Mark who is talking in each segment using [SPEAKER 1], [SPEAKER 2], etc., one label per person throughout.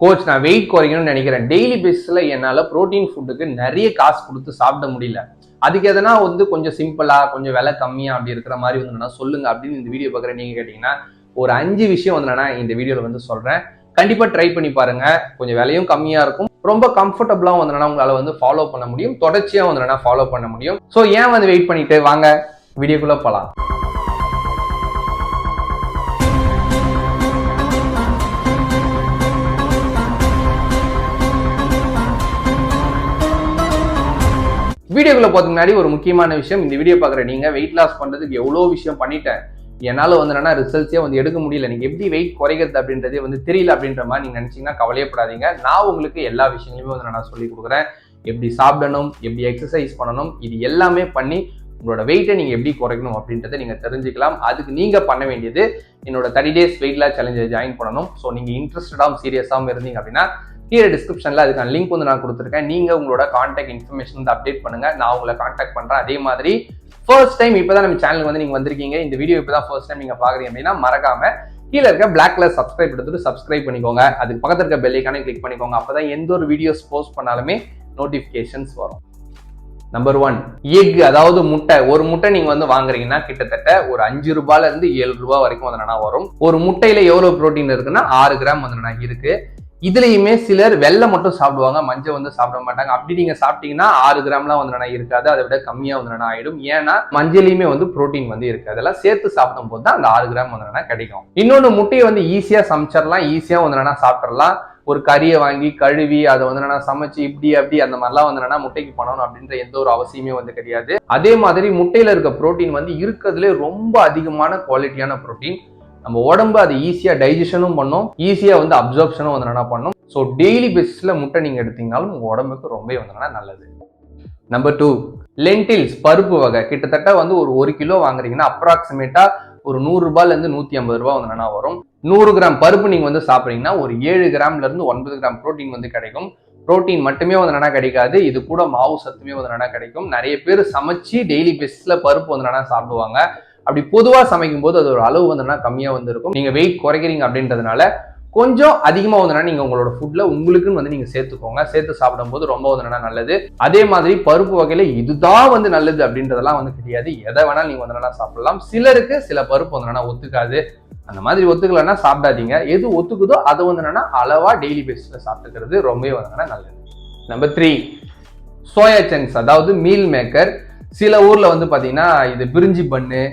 [SPEAKER 1] Coach நான் wait குறைக்கணும்னு நினைக்கிறேன், டெய்லி பேசிஸ்ல என்னால புரோட்டீன் ஃபுட்டுக்கு நிறைய காசு கொடுத்து சாப்பிட முடியல, அதுக்கு எதனா வந்து கொஞ்சம் சிம்பிளா கொஞ்சம் விலை கம்மியா அப்படி இருக்கிற மாதிரி வந்து சொல்லுங்க அப்படின்னு இந்த வீடியோ பார்க்குற நீங்க கேட்டீங்கன்னா ஒரு 5 விஷயம் வந்து நான் இந்த வீடியோல வந்து சொல்றேன். கண்டிப்பா ட்ரை பண்ணி பாருங்க. கொஞ்சம் விலையும் கம்மியா இருக்கும், ரொம்ப கம்ஃபர்டபுளா வந்து உங்களால வந்து ஃபாலோ பண்ண முடியும், தொடர்ச்சியா வந்து ஃபாலோ பண்ண முடியும். ஸோ ஏன் வந்து வெயிட் பண்ணிட்டு வாங்க வீடியோக்குள்ள போலாம். வீடியோக்குள்ள போறதுக்கு முன்னாடி ஒரு முக்கியமான விஷயம், இந்த வீடியோ பாக்குற நீங்க வெயிட் லாஸ் பண்றதுக்கு எவ்வளவு விஷயம் பண்ணிட்டேன், என்னால வந்து ரிசல்ட்ஸே வந்து எடுக்க முடியல, நீங்க எப்படி வெயிட் குறைக்கிறது அப்படின்றதே வந்து தெரியல அப்படின்ற மாதிரி நீங்க நினைச்சீங்கன்னா கவலையப்படாதீங்க. நான் உங்களுக்கு எல்லா விஷயங்களுமே வந்து நான் சொல்லி கொடுக்குறேன். எப்படி சாப்பிடணும், எப்படி எக்ஸசைஸ் பண்ணணும், இது எல்லாமே பண்ணி உங்களோட வெயிட்டை நீங்க எப்படி குறைக்கணும் அப்படின்றத நீங்க தெரிஞ்சுக்கலாம். அதுக்கு நீங்க பண்ண வேண்டியது என்னோட 30 days வெயிட் லாஸ் சேலஞ்சை ஜாயின் பண்ணணும். ஸோ நீங்க இன்ட்ரெஸ்டடாகவும் சீரியஸாகவும் இருந்தீங்க அப்படின்னா கீழே டிஸ்கிரிப்ஷன்ல அதுக்கான லிங்க் வந்து நான் கொடுத்துருக்கேன். நீங்க உங்களோட கான்டாக்ட் இன்ஃபர்மேஷன் வந்து அப்டேட் பண்ணுங்க, நான் உங்களை கான்டாக்ட் பண்றேன். அதே மாதிரி ஃபர்ஸ்ட் டைம் இப்பதான் நம்ம சேனலுக்கு வந்து நீங்க வந்திருக்கீங்க, இந்த வீடியோ இப்பதான் ஃபர்ஸ்ட் டைம் நீங்க பாக்குறீங்க அப்படின்னா மறக்காம கீழே இருக்க பிளாக் கலர் சப்ஸ்கிரைப் எடுத்துட்டு சப்ஸ்கிரைப் பண்ணிக்கோங்க. அதுக்கு பக்கத்துல இருக்க பெல் ஐகானை கிளிக் பண்ணிக்கோங்க. அப்பதான் எந்த ஒரு வீடியோஸ் போஸ்ட் பண்ணாலுமே நோட்டிபிகேஷன்ஸ் வரும். நம்பர் 1, எக், அதாவது முட்டை. ஒரு முட்டை நீங்க வந்து வாங்குறீங்கன்னா கிட்டத்தட்ட ஒரு 5 ரூபாயில இருந்து 7 ரூபாய் வரைக்கும் வந்து வரும். ஒரு முட்டையில எவ்வளவு புரோட்டீன் இருக்குன்னா 6 கிராம் வந்து இருக்கு. இதுலயுமே சிலர் வெள்ளை மட்டும் சாப்பிடுவாங்க, மஞ்சள் வந்து சாப்பிட மாட்டாங்க. அப்படி நீங்க சாப்பிட்டீங்கன்னா 6 கிராம்லாம் வந்து இருக்காது, அதை விட கம்மியா வந்து ஆயிடும். ஏன்னா மஞ்சளையுமே வந்து புரோட்டீன் வந்து இருக்கு, அதெல்லாம் சேர்த்து சாப்பிடும் போது தான் அந்த 6 கிராம் வந்து கிடைக்கும். இன்னொன்னு, முட்டையை வந்து ஈஸியா சமைச்சிடலாம், ஈஸியா வந்து சாப்பிடலாம். ஒரு கறியை வாங்கி கழுவி அதை வந்து சமைச்சு இப்படி அப்படி அந்த மாதிரிலாம் வந்து முட்டைக்கு பண்ணணும் அப்படின்ற எந்த ஒரு அவசியமே வந்து கிடையாது. அதே மாதிரி முட்டையில இருக்க புரோட்டீன் வந்து இருக்கிறதுலே ரொம்ப அதிகமான குவாலிட்டியான புரோட்டீன். நம்ம உடம்பு அது ஈஸியா டைஜஷனும் பண்ணும், ஈஸியா வந்து அப்சர்ப்ஷனும் வந்து பண்ணும். ஸோ டெய்லி பேசிஸ்ல முட்டை நீங்க எடுத்தீங்கனாலும் உங்க உடம்புக்கு ரொம்ப வந்து நல்லது. நம்பர் 2, லென்டில்ஸ், பருப்பு வகை. கிட்டத்தட்ட வந்து ஒரு 1 கிலோ வாங்குறீங்கன்னா அப்ராக்சிமேட்டா ஒரு 100 ரூபாயில இருந்து 150 ரூபாய் வந்து வரும். 100 கிராம் பருப்பு நீங்க வந்து சாப்பிடுறீங்கன்னா ஒரு 7 கிராம்ல இருந்து 9 கிராம் புரோட்டீன் வந்து கிடைக்கும். புரோட்டீன் மட்டுமே வந்து கிடைக்காது, இது கூட மாவு சத்துமே வந்து கிடைக்கும். நிறைய பேர் சமைச்சு டெய்லி பேசிஸ்ல பருப்பு வந்து சாப்பிடுவாங்க. அப்படி பொதுவா சமைக்கும் போது அது ஒரு அளவு வந்து கம்மியா வந்து இருக்கும். நீங்க வெயிட் குறைக்கிறீங்க அப்படின்றதுனால கொஞ்சம் அதிகமா வந்து நீங்க உங்களோட ஃபுட்ல உங்களுக்குன்னு வந்து நீங்க சேர்த்துக்கோங்க. சேர்த்து சாப்பிடும் போது ரொம்ப வந்து நல்லது. அதே மாதிரி பருப்பு வகையில இதுதான் வந்து நல்லது அப்படின்றதெல்லாம் வந்து கிடையாது, எதை வேணாலும் நீங்க வந்து சாப்பிடலாம். சிலருக்கு சில பருப்பு வந்து ஒத்துக்காது, அந்த மாதிரி ஒத்துக்கலன்னா சாப்பிடாதீங்க. எது ஒத்துக்குதோ அதை வந்து அளவா டெய்லி பேசிஸ்ல சாப்பிட்டுக்கிறது ரொம்ப வந்து நல்லது. நம்பர் 3, சோயா சங்க்ஸ், அதாவது மீல் மேக்கர். சில ஊர்ல வந்து பாத்தீங்கன்னா இது பிரிஞ்சி பண்ணு,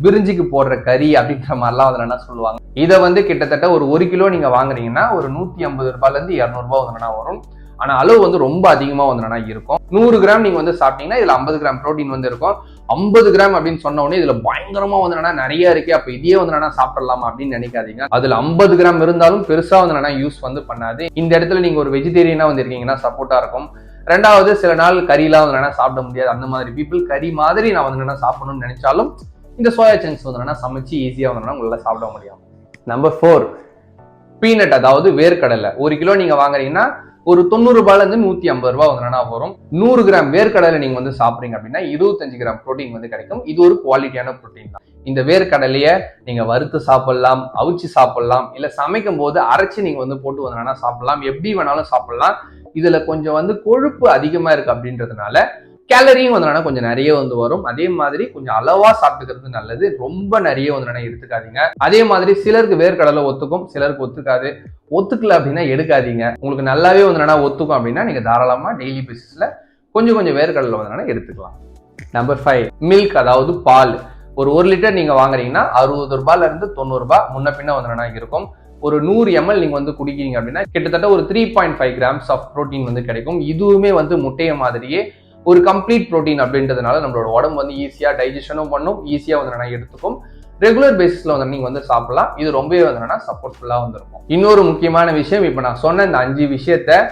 [SPEAKER 1] பிரிஞ்சிக்கு போடுற கறி அப்படின்ற மாதிரிலாம் வந்து சொல்லுவாங்க. இதை வந்து கிட்டத்தட்ட ஒரு 1 கிலோ நீங்க வாங்குறீங்கன்னா ஒரு 150 ரூபாயில இருந்து 200 ரூபாய் வந்து வரும். ஆனா அளவு வந்து ரொம்ப அதிகமா வந்து இருக்கும். 100 கிராம் நீங்க வந்து சாப்பிட்டீங்கன்னா இதுல 50 கிராம் புரோட்டீன் வந்து இருக்கும். 50 கிராம் அப்படின்னு சொன்ன உடனே இதுல பயங்கரமா வந்து நிறைய இருக்கு, அப்ப இதையே வந்து சாப்பிடலாமா அப்படின்னு நினைக்காதீங்க. அதுல 50 கிராம் இருந்தாலும் பெருசா வந்து யூஸ் வந்து பண்ணாது. இந்த இடத்துல நீங்க ஒரு வெஜிடேரியனா வந்து இருக்கீங்கன்னா சப்போர்ட்டா இருக்கும். ரெண்டாவது, சில நாள் கறிலாம் வந்து சாப்பிட முடியாது, அந்த மாதிரி பீப்புள் கறி மாதிரி நான் வந்து சாப்பிடணும்னு நினைச்சாலும் இந்த சோயா சங்க்ஸ் வந்து சமைச்சு ஈஸியா வந்து உங்களால சாப்பிட முடியும். நம்பர் 4, பீனட், அதாவது வேர்க்கடலை. 1 கிலோ நீங்க வாங்குறீங்கன்னா ஒரு 90 ரூபாயில இருந்து 150 ரூபாய் வந்து வரும். 100 கிராம் வேர்க்கடலை நீங்க வந்து சாப்பிடுறீங்க அப்படின்னா 25 கிராம் புரோட்டீன் வந்து கிடைக்கும். இது ஒரு குவாலிட்டியான புரோட்டீன் தான். இந்த வேர்க்கடலைய நீங்க வறுத்து சாப்பிடலாம், அவிச்சு சாப்பிடலாம், இல்ல சமைக்கும் போது அரைச்சு நீங்க வந்து போட்டு வந்து சாப்பிடலாம், எப்படி வேணாலும் சாப்பிடலாம். இதுல கொஞ்சம் வந்து கொழுப்பு அதிகமா இருக்கு அப்படின்றதுனால கேலரியும் வந்து கொஞ்சம் நிறைய வந்து வரும். அதே மாதிரி கொஞ்சம் அளவா சாப்பிட்டுக்கிறது நல்லது, ரொம்ப நிறைய வந்து எடுத்துக்காதீங்க. அதே மாதிரி சிலருக்கு வேர்க்கடலை ஒத்துக்கும், சிலருக்கு ஒத்துக்காது. ஒத்துக்கல அப்படின்னா எடுக்காதீங்க. உங்களுக்கு நல்லாவே வந்து ஒத்துக்கும் அப்படின்னா நீங்க தாராளமா டெய்லி பேசிஸ்ல கொஞ்சம் கொஞ்சம் வேர்க்கடலை வந்து எடுத்துக்கலாம். நம்பர் 5, மில்க், அதாவது பால். ஒரு 1 லிட்டர் நீங்க வாங்குறீங்கன்னா 60 ரூபாயில இருந்து 90 ரூபாய் முன்ன பின்ன வந்து இருக்கும். ஒரு 100 ml நீங்க வந்து குடிக்கிறீங்க அப்படின்னா கிட்டத்தட்ட ஒரு 3.5 கிராம்ஸ் ஆஃப் புரோட்டீன் வந்து கிடைக்கும். இதுவுமே வந்து முட்டைய மாதிரியே ஒரு கம்ப்ளீட் புரோட்டீன் அப்படின்றதுனால நம்மளோட உடம்பு வந்து ஈஸியா டைஜஷனும் பண்ணும், ஈஸியா வந்து எடுத்துக்கும். ரெகுலர் பேசிஸ்ல வந்து நீங்க வந்து சாப்பிடலாம். இது ரொம்பவே வந்து சப்போர்ட்ஃபுல்லா வந்து இருக்கும். இன்னொரு முக்கியமான விஷயம், இப்ப நான் சொன்ன இந்த 5 விஷயத்த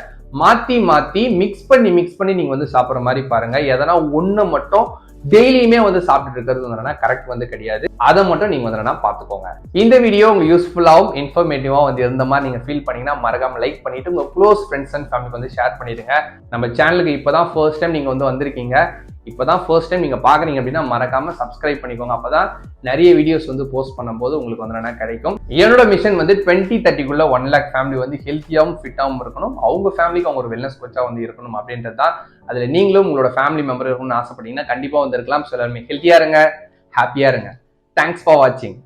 [SPEAKER 1] மாத்தி மிக்ஸ் பண்ணி நீங்க வந்து சாப்பிடுற மாதிரி பாருங்க. எதனா ஒண்ணு மட்டும் டெய்லியுமே வந்து சாப்பிட்டு இருக்கிறது வந்து கரெக்ட் வந்து கிடையாது, அதை மட்டும் நீங்க வந்து பாத்துக்கோங்க. இந்த வீடியோ உங்களுக்கு யூஸ்ஃபுல்லாகவும் இன்ஃபர்மேட்டிவா வந்து இருந்த மாதிரி நீங்க ஃபீல் பண்ணீங்கன்னா மறக்காம லைக் பண்ணிட்டு உங்க க்ளோஸ் ஃப்ரெண்ட்ஸ் அண்ட் ஃபேமிலிக்கு வந்து ஷேர் பண்ணிடுங்க. நம்ம சேனலுக்கு இப்பதான் ஃபர்ஸ்ட் டைம் நீங்க வந்து வந்திருக்கீங்க, இப்போதான் ஃபர்ஸ்ட் டைம் நீங்க பாக்குறீங்க அப்படின்னா மறக்காம சப்ஸ்கிரைப் பண்ணிக்கோங்க. அப்பதான் நிறைய வீடியோஸ் வந்து போஸ்ட் பண்ணும்போது உங்களுக்கு வந்து என்ன கிடைக்கும். என்னோட மிஷன் வந்து 2030க்குள்ள 1 lakh ஃபேமிலி வந்து ஹெல்த்தியாவும் ஃபிட்டாவும் இருக்கணும். அவங்க ஃபேமிலிக்கு அவங்க ஒரு வெல்னஸ் கோச்சா வந்து இருக்கணும் அப்படின்றது தான். அதுல நீங்களும் உங்களோட ஃபேமிலி மெம்பர் இருக்கணும்னு ஆசைப்பட்டீங்கன்னா கண்டிப்பா வந்து இருக்கலாம். ஸோ எல்லாருமே ஹெல்த்தியா இருங்க, ஹாப்பியா இருங்க. தேங்க்ஸ் ஃபார் வாட்சிங்.